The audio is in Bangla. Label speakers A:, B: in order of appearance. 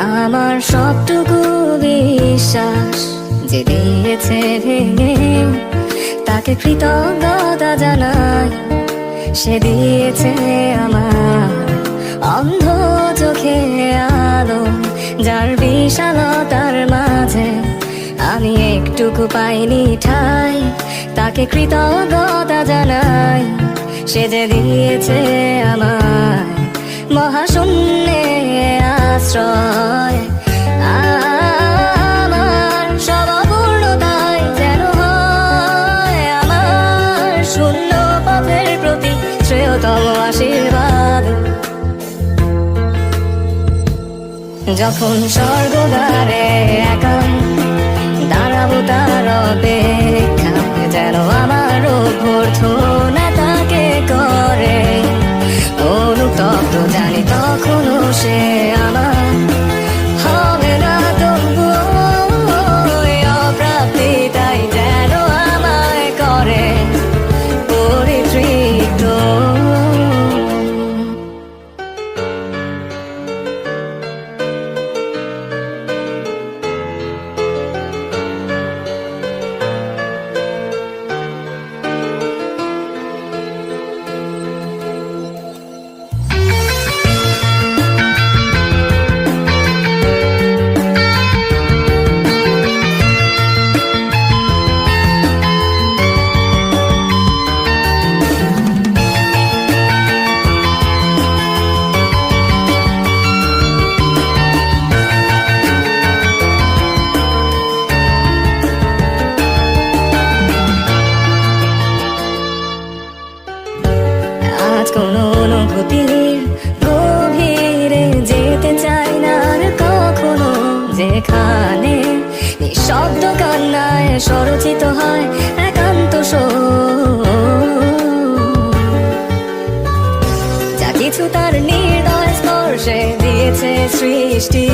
A: আমার সবটুকু বিশ্বাস যে দিয়েছে ভেঙে, তাকে কৃতজ্ঞতা জানাই। সে দিয়েছে আমার অন্ধ চোখে আলো, যার বিশালতার মাঝে আমি একটুকু পাইনি ঠাই। তাকে কৃতজ্ঞতা জানাই। সে যে দিয়েছে আমায় মহাশূন্যে আশ্রয়। আমার সব অপূর্ণতায় যেন হয় আমার শূন্য পথের প্রতি শ্রেয়তম আশীর্বাদ। যখন স্বর্গদ্বারে একা দাঁড়াবো তার অপেক্ষায়, যেন আমার অভ্যর্থনা তাকে করে অনুতপ্ত। জানি তখনও সে আমার হবে না তবুও অপ্রাপ্তি, তাই যেন আমায় করে পরিতৃপ্ত। আজ কোনো অনুভূতির গভীরে যেতে চাই না আর কখনো, যেখানে নিঃশব্দ কান্নায় স্বরচিত হয় একান্ত সুর। যা কিছু তার নির্দয় স্পর্শে দিয়েছে সৃষ্টি।